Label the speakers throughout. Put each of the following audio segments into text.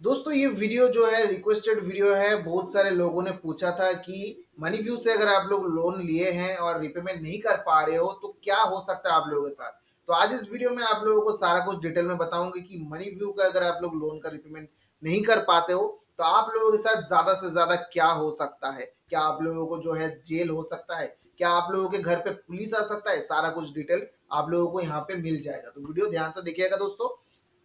Speaker 1: दोस्तों ये वीडियो जो है रिक्वेस्टेड वीडियो है। बहुत सारे लोगों ने पूछा था कि मनी व्यू से अगर आप लोग लोन लिए हैं और रिपेमेंट नहीं कर पा रहे हो तो क्या हो सकता है आप लोगों के साथ। तो आज इस वीडियो में आप लोगों को सारा कुछ डिटेल में बताऊंगी कि मनी व्यू का अगर आप लोग लोन का रिपेमेंट नहीं कर पाते हो तो आप लोगों के साथ ज्यादा से ज्यादा क्या हो सकता है। क्या आप लोगों को जो है जेल हो सकता है, क्या आप लोगों के घर पे पुलिस आ सकता है, सारा कुछ डिटेल आप लोगों को यहाँ पे मिल जाएगा। तो वीडियो ध्यान से देखिएगा दोस्तों।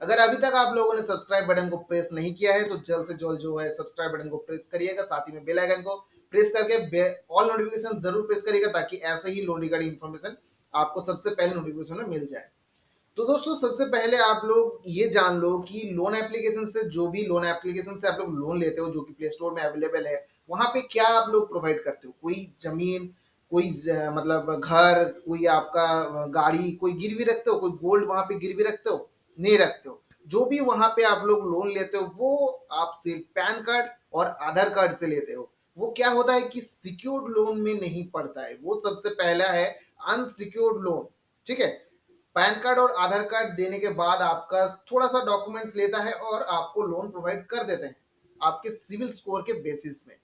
Speaker 1: अगर अभी तक आप लोगों ने सब्सक्राइब बटन को प्रेस नहीं किया है तो जल्द से जल्द जो है सब्सक्राइब बटन को प्रेस करिएगा, साथ ही में बेल आइकन को प्रेस करके ऑल नोटिफिकेशन जरूर प्रेस करिएगा ताकि ऐसे ही लोन रिगार्डिंग इन्फॉर्मेशन आपको सबसे पहले नोटिफिकेशन में मिल जाए। तो दोस्तों सबसे पहले आप लोग ये जान लो कि लोन एप्लीकेशन से, जो भी लोन एप्लीकेशन से आप लोग लोन लेते हो जो कि प्ले स्टोर में अवेलेबल है, वहां पे क्या आप लोग प्रोवाइड करते हो। कोई जमीन, कोई मतलब घर, कोई आपका गाड़ी, कोई गिरवी रखते हो, कोई गोल्ड वहां पे गिरवी रखते हो, नहीं रखते हो। जो भी वहां पे आप लोग लोन लेते हो वो आप सिर्फ पैन कार्ड और आधार कार्ड से लेते हो। वो क्या होता है कि सिक्योर्ड लोन में नहीं पड़ता है, वो सबसे पहला है अनसिक्योर्ड लोन। ठीक है। पैन कार्ड और आधार कार्ड देने के बाद आपका थोड़ा सा डॉक्यूमेंट्स लेता है और आपको लोन प्रोवाइड कर देते हैं आपके सिविल स्कोर के बेसिस में।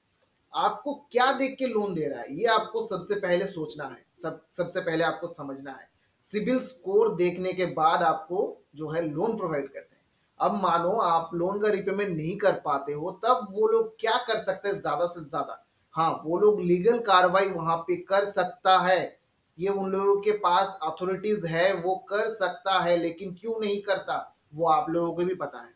Speaker 1: आपको क्या देख के लोन दे रहा है ये आपको सबसे पहले सोचना है, सबसे पहले आपको समझना है। सिविल स्कोर देखने के बाद आपको जो है लोन प्रोवाइड करते हैं। अब मानो आप लोन का रिपेमेंट नहीं कर पाते हो तब वो लोग क्या कर सकते हैं ज्यादा से ज्यादा। हाँ, वो लोग लीगल कार्रवाई वहां पे कर सकता है। ये उन लोगों के पास अथॉरिटीज है, वो कर सकता है, लेकिन क्यों नहीं करता वो आप लोगों को भी पता है।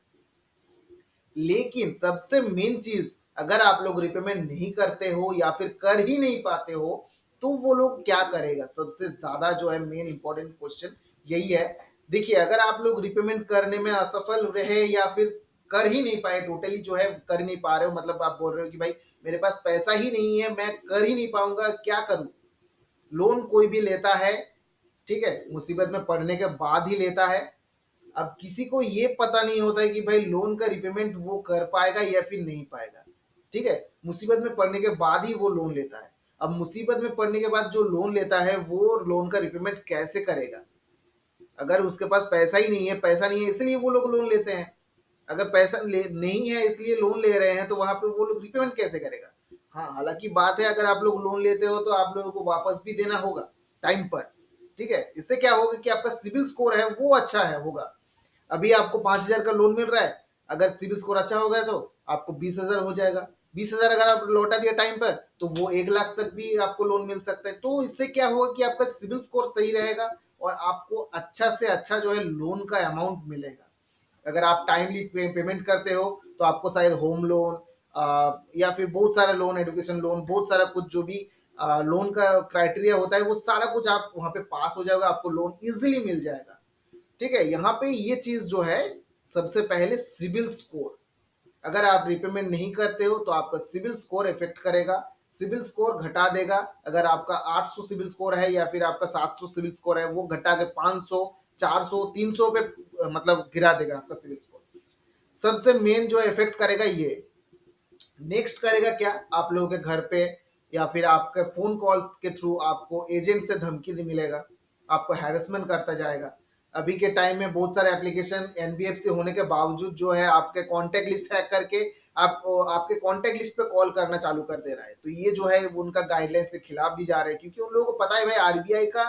Speaker 1: लेकिन सबसे मेन चीज, अगर आप लोग रिपेमेंट नहीं करते हो या फिर कर ही नहीं पाते हो तो वो लोग क्या करेगा, सबसे ज्यादा जो है मेन इंपॉर्टेंट क्वेश्चन यही है। देखिए, अगर आप लोग रिपेमेंट करने में असफल रहे या फिर कर ही नहीं पाए, टोटली जो है कर नहीं पा रहे हो, मतलब आप बोल रहे हो कि भाई मेरे पास पैसा ही नहीं है, मैं कर ही नहीं पाऊंगा, क्या करूं। लोन कोई भी लेता है, ठीक है, मुसीबत में पड़ने के बाद ही लेता है। अब किसी को ये पता नहीं होता है कि भाई लोन का रिपेमेंट वो कर पाएगा या फिर नहीं पाएगा। ठीक है, मुसीबत में पड़ने के बाद ही वो लोन लेता है। अब मुसीबत में पड़ने के बाद जो लोन लेता है वो लोन का रिपेमेंट कैसे करेगा। अगर उसके पास पैसा ही नहीं है, पैसा नहीं है इसलिए वो लोग लोन लेते हैं। अगर पैसा नहीं है इसलिए लोन ले रहे हैं तो वहां पे वो लोग रिपेमेंट कैसे करेगा। हाँ, हालांकि बात है अगर आप लोग लोन लेते हो तो आप लोगों को वापस भी देना होगा टाइम पर। ठीक है, इससे क्या होगा कि आपका सिविल स्कोर है वो अच्छा है होगा। अभी आपको 5,000 का लोन मिल रहा है, अगर सिविल स्कोर अच्छा हो गया तो आपको 20,000 हो जाएगा। 20,000 अगर आप लौटा दिया टाइम पर तो वो 1 लाख तक भी आपको लोन मिल सकता है। तो इससे क्या होगा कि आपका सिविल स्कोर सही रहेगा और आपको अच्छा से अच्छा जो है लोन का अमाउंट मिलेगा। अगर आप टाइमली पेमेंट करते हो तो आपको शायद होम लोन या फिर बहुत सारा लोन, एजुकेशन लोन, बहुत सारा कुछ जो भी लोन का क्राइटेरिया होता है वो सारा कुछ आप वहां पे पास हो जाएगा, आपको लोन इजिली मिल जाएगा। ठीक है, यहाँ पे ये चीज जो है, सबसे पहले सिविल स्कोर। अगर आप रिपेमेंट नहीं करते हो तो आपका सिविल स्कोर इफेक्ट करेगा, सिविल स्कोर घटा देगा। अगर आपका 800 सिविल स्कोर है या फिर आपका 700 सिविल स्कोर है, वो घटा के 500, 400, 300 पे मतलब गिरा देगा आपका सिविल स्कोर। सबसे मेन जो इफेक्ट करेगा ये। नेक्स्ट करेगा क्या, आप लोगों के घर पे या फिर आपके फोन कॉल्स के थ्रू आपको एजेंट से धमकी मिलेगा, आपको हैरेसमेंट करता जाएगा। अभी के टाइम में बहुत सारे एप्लीकेशन एनबीएफसी होने के बावजूद जो है आपके कॉन्टेक्ट लिस्ट हैक करके आप आपके कॉन्टेक्ट लिस्ट पे कॉल करना चालू कर दे रहा है। तो ये जो है उनका गाइडलाइंस के खिलाफ भी जा रहे हैं, क्योंकि उन लोगों को पता है भाई आरबीआई का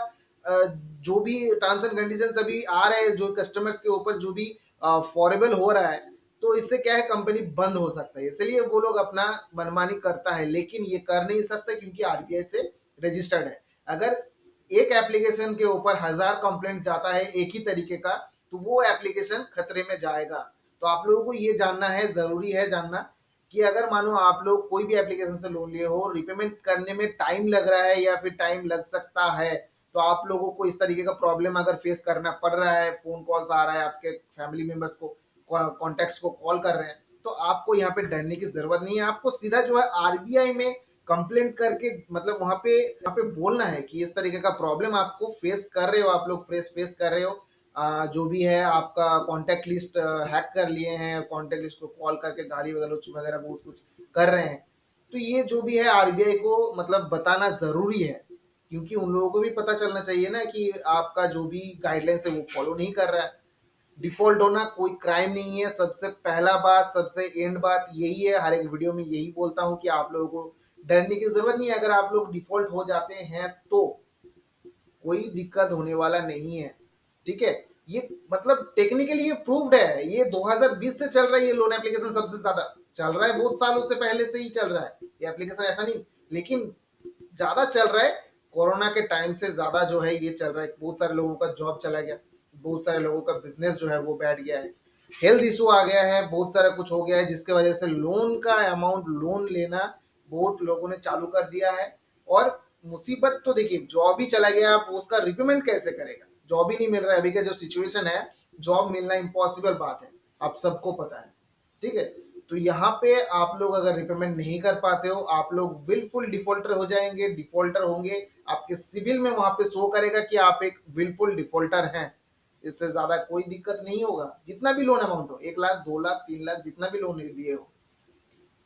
Speaker 1: जो भी टर्म्स एंड कंडीशंस अभी आ रहे हैं जो कस्टमर्स के ऊपर जो भी फॉरेबल हो रहा है, तो इससे क्या है कंपनी बंद हो सकता है। इसलिए वो लोग अपना मनमानी करता है, लेकिन ये कर नहीं सकता क्योंकि आरबीआई से रजिस्टर्ड है। अगर एक एप्लीकेशन के ऊपर 1,000 कंप्लेंट जाता है एक ही तरीके का तो वो एप्लीकेशन खतरे में जाएगा। तो आप लोगों को ये जानना है, जरूरी है जानना कि अगर मानो आप लोग कोई भी एप्लीकेशन से लोन लिए हो, रिपेमेंट करने में टाइम लग रहा है या फिर टाइम लग सकता है, तो आप लोगों को इस तरीके का प्रॉब्लम अगर फेस करना पड़ रहा है, फोन कॉल्स आ रहा है, आपके फैमिली मेंबर्स को कॉन्टेक्ट्स को कॉल कर रहे हैं, तो आपको यहाँ पे डरने की जरूरत नहीं है। आपको सीधा जो है आरबीआई में कंप्लेंट करके मतलब वहां पे बोलना है कि इस तरीके का प्रॉब्लम आपको फेस कर रहे हो, आप लोग फेस कर रहे हो। जो भी है आपका कॉन्टेक्ट लिस्ट हैक कर लिए हैं, कॉन्टेक्ट लिस्ट को कॉल करके गाली गलौज वगैरह बहुत कुछ कर रहे हैं। तो ये जो भी है आरबीआई को मतलब बताना जरूरी है, क्योंकि उन लोगों को भी पता चलना चाहिए ना कि आपका जो भी गाइडलाइंस है वो फॉलो नहीं कर रहा है। डिफॉल्ट होना कोई क्राइम नहीं है। सबसे पहला बात, सबसे एंड बात यही है, हर एक वीडियो में यही बोलता हूं कि आप लोगों को डरने की जरूरत नहीं है। अगर आप लोग डिफॉल्ट हो जाते हैं तो कोई दिक्कत होने वाला नहीं है, ठीक है। ये मतलब टेक्निकली ये प्रूव्ड है, ये 2020 से चल रहा है, ये लोन एप्लीकेशन सबसे ज्यादा चल रहा है, बहुत सालों से पहले से ही चल रहा है ये एप्लीकेशन, ऐसा नहीं, लेकिन ज्यादा चल रहा है कोरोना के टाइम से ज्यादा जो है ये चल रहा है। बहुत सारे लोगों का जॉब चला गया, बहुत सारे लोगों का बिजनेस जो है वो बैठ गया है, हेल्थ इशू आ गया है, बहुत सारा कुछ हो गया है, जिसके वजह से लोन का अमाउंट, लोन लेना बहुत लोगों ने चालू कर दिया है। और मुसीबत तो देखिए, जॉब ही चला गया, आप उसका रिपेमेंट कैसे करेगा, जॉब ही नहीं मिल रहा है, अभी का जो सिचुएशन है जॉब मिलना इम्पॉसिबल बात है, आप सबको पता है, ठीक है। तो यहाँ पे आप लोग अगर रिपेमेंट नहीं कर पाते हो, आप लोग विलफुल डिफॉल्टर हो जाएंगे, डिफॉल्टर होंगे, आपके सिविल में वहां पे शो करेगा कि आप एक विलफुल डिफॉल्टर हैं। इससे ज्यादा कोई दिक्कत नहीं होगा, जितना भी लोन अमाउंट हो, 1 लाख 2 लाख 3 लाख जितना भी लोन लिए हो,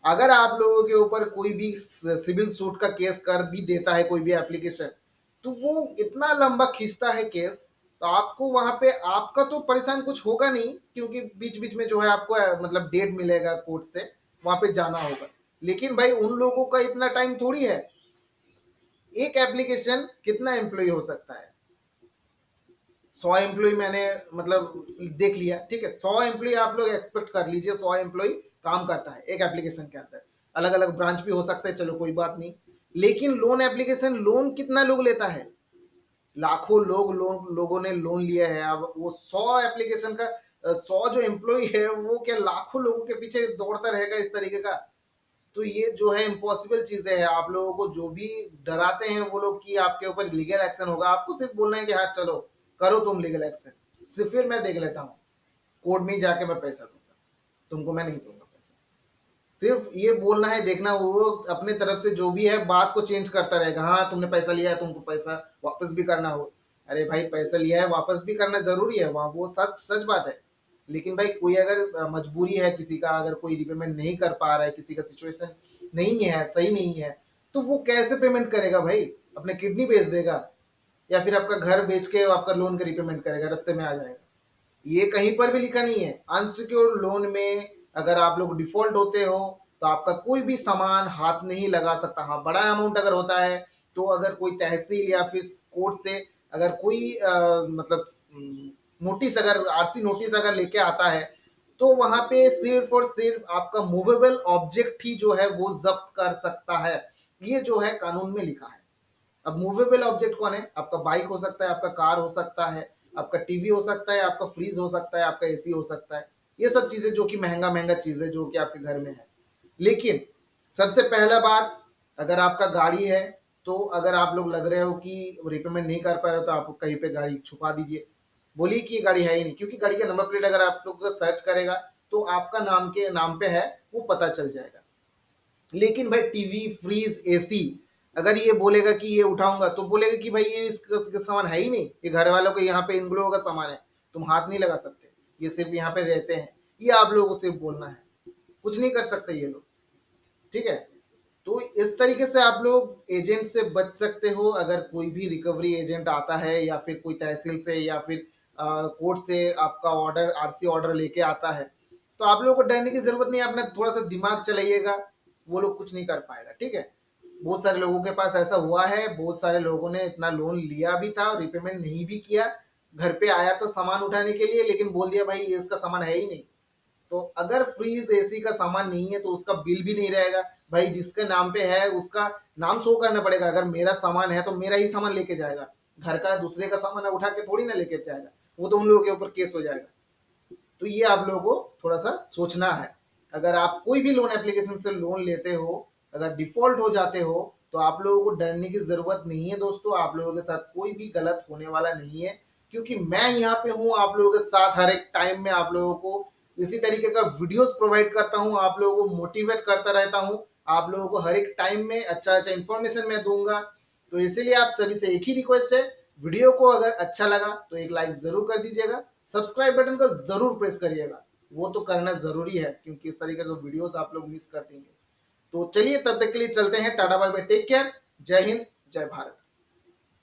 Speaker 1: अगर आप लोगों के ऊपर कोई भी सिविल सूट का केस कर भी देता है कोई भी एप्लीकेशन, तो वो इतना लंबा खींचता है केस, तो आपको वहां पे आपका तो परेशान कुछ होगा नहीं, क्योंकि बीच बीच में जो है आपको मतलब डेट मिलेगा कोर्ट से, वहां पे जाना होगा। लेकिन भाई उन लोगों का इतना टाइम थोड़ी है, एक एप्लीकेशन कितना एम्प्लॉय हो सकता है, 100 एम्प्लॉय मैंने मतलब देख लिया, ठीक है, 100 एम्प्लॉय आप लोग एक्सपेक्ट कर लीजिए, 100 एम्प्लॉय काम करता है एक एप्लीकेशन के अंदर, अलग अलग ब्रांच भी हो सकते हैं, चलो कोई बात नहीं। लेकिन लोन एप्लीकेशन, लोन कितना लोग लेता है, लाखों लोग, लोगों ने लोन लिया है। अब वो 100 एप्लीकेशन का 100 जो एम्प्लॉय है वो क्या लाखों लोगों के पीछे दौड़ता रहेगा इस तरीके का, तो ये जो है इम्पॉसिबल चीजें है। आप लोगों को जो भी डराते हैं वो लोग कि आपके ऊपर लीगल एक्शन होगा, आपको सिर्फ बोलना है कि हाँ चलो करो तुम लीगल एक्शन, सिर्फ फिर मैं देख लेता हूँ, कोर्ट में ही जाके मैं पैसा दूंगा, तुमको मैं नहीं दूंगा पैसा। सिर्फ ये बोलना है, देखना वो अपने तरफ से जो भी है बात को चेंज करता रहेगा, हाँ तुमने पैसा लिया है तुमको पैसा वापस भी करना हो। अरे भाई पैसा लिया है वापस भी करना जरूरी है, वहां वो सच सच बात है। लेकिन भाई कोई अगर मजबूरी है किसी का, अगर कोई रिपेमेंट नहीं कर पा रहा है, किसी का सिचुएशन नहीं है, सही नहीं है, तो वो कैसे पेमेंट करेगा भाई, अपने किडनी बेच देगा या फिर आपका घर बेच के आपका लोन का रिपेमेंट करेगा, रास्ते में आ जाएगा। ये कहीं पर भी लिखा नहीं है। अनसिक्योर्ड लोन में अगर आप लोग डिफॉल्ट होते हो तो आपका कोई भी सामान हाथ नहीं लगा सकता। हाँ बड़ा अमाउंट अगर होता है तो अगर कोई तहसील या फिर कोर्ट से अगर कोई मतलब नोटिस, अगर आरसी नोटिस अगर लेके आता है, तो वहां पे सिर्फ और सिर्फ आपका मूवेबल ऑब्जेक्ट ही जो है वो जब्त कर सकता है, ये जो है कानून में लिखा है। अब मूवेबल ऑब्जेक्ट कौन है, आपका बाइक हो सकता है, आपका कार हो सकता है, आपका टीवी हो सकता है, आपका फ्रीज हो सकता है, आपका एसी हो सकता है, ये सब चीजें जो कि महंगा महंगा चीजें जो कि आपके घर में है। लेकिन सबसे पहला बात, अगर आपका गाड़ी है तो अगर आप लोग लग रहे हो कि रिपेमेंट नहीं कर पा रहे हो तो आप कहीं पे गाड़ी छुपा दीजिए, बोलिए कि ये गाड़ी है ही नहीं, क्योंकि गाड़ी का नंबर प्लेट अगर आप लोग सर्च करेगा तो आपका नाम के नाम पे है वो पता चल जाएगा। लेकिन भाई टीवी फ्रीज एसी अगर ये बोलेगा कि ये उठाऊंगा तो बोलेगा कि भाई ये इसका सामान है ही नहीं, ये घर वालों को यहाँ पे इन लोगों का सामान है, तुम हाथ नहीं लगा सकते, ये सिर्फ यहाँ पे रहते हैं, ये आप लोगों को सिर्फ बोलना है, कुछ नहीं कर सकते ये लोग, ठीक है। तो इस तरीके से आप लोग एजेंट से बच सकते हो। अगर कोई भी रिकवरी एजेंट आता है या फिर कोई तहसील से या फिर कोर्ट से आपका ऑर्डर, आरसी ऑर्डर लेके आता है, तो आप लोगों को डरने की जरूरत नहीं है, अपना थोड़ा सा दिमाग चलाइएगा, वो लोग कुछ नहीं कर पाएगा, ठीक है। बहुत सारे लोगों के पास ऐसा हुआ है, बहुत सारे लोगों ने इतना लोन लिया भी था और रिपेमेंट नहीं भी किया, घर पे आया था सामान उठाने के लिए लेकिन बोल दिया भाई ये इसका सामान है ही नहीं। तो अगर फ्रीज एसी का सामान नहीं है तो उसका बिल भी नहीं रहेगा, भाई जिसके नाम पे है उसका नाम शो करना पड़ेगा, अगर मेरा सामान है तो मेरा ही सामान लेके जाएगा, घर का दूसरे का सामान उठा के थोड़ी ना लेके जाएगा, वो तो उन लोगों के ऊपर केस हो जाएगा। तो ये आप लोगों को थोड़ा सा सोचना है। अगर आप कोई भी लोन एप्लीकेशन से लोन लेते हो, अगर डिफॉल्ट हो जाते हो तो आप लोगों को डरने की जरूरत नहीं है दोस्तों, आप लोगों के साथ कोई भी गलत होने वाला नहीं है, क्योंकि मैं यहाँ पे हूँ आप लोगों के साथ, हर एक टाइम में आप लोगों को इसी तरीके का वीडियोस प्रोवाइड करता हूँ, आप लोगों को मोटिवेट करता रहता हूँ, आप लोगों को हर एक टाइम में अच्छा अच्छा इन्फॉर्मेशन मैं दूंगा। तो इसीलिए आप सभी से एक ही रिक्वेस्ट है, वीडियो को अगर अच्छा लगा तो एक लाइक जरूर कर दीजिएगा, सब्सक्राइब बटन को जरूर प्रेस करिएगा, वो तो करना जरूरी है क्योंकि इस तरीके के वीडियोस आप लोग मिस कर देंगे। तो चलिए तब तक के लिए चलते हैं, tata bye bye, take care, जय हिंद जय भारत।